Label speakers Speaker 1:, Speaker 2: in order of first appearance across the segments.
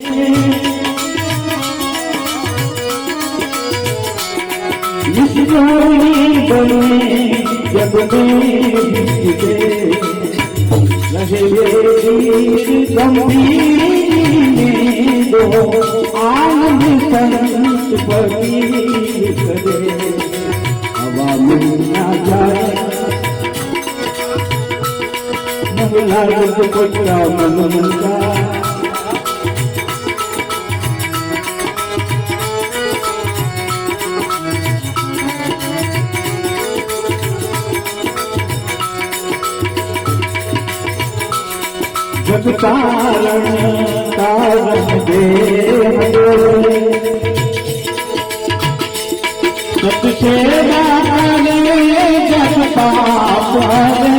Speaker 1: जब गंभीर दो आनंद संत फकीर करे हवा मिल ना जाए महिला दुपट्टा मन का जग तारण तारण दे सत सेवा करे जग पाप हरे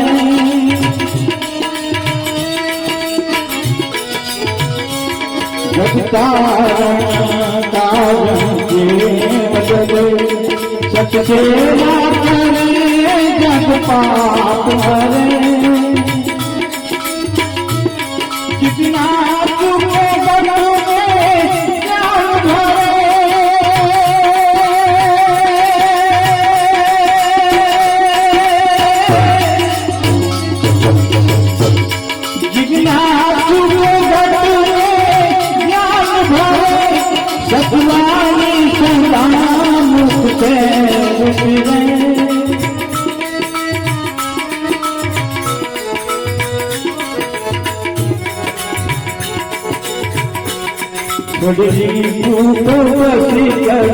Speaker 1: जग तारण तारण दे सत सेवा करे जग पाप हरे कितना तुमने बनो में ज्ञान भरे जितना तुमने बनो में ज्ञान भरे सतवानी संतान मुख से उतरे बड़ी रूपवती कर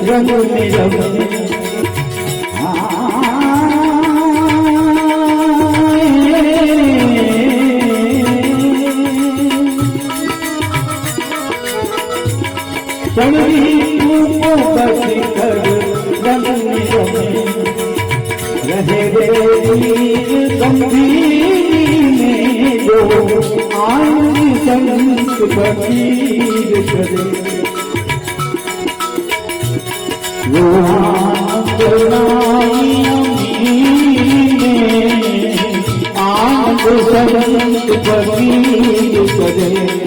Speaker 1: रंग निरंग बड़ी रूपवती कर रंग निरंग रहे वीर गंभीर दो आनंद संत फकीर करे वो आनंद संत फकीर करे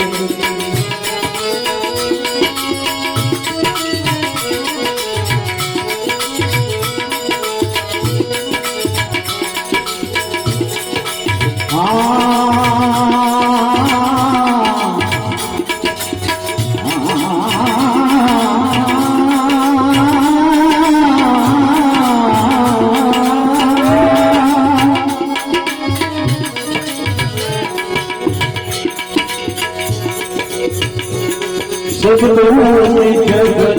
Speaker 1: सब लोग जग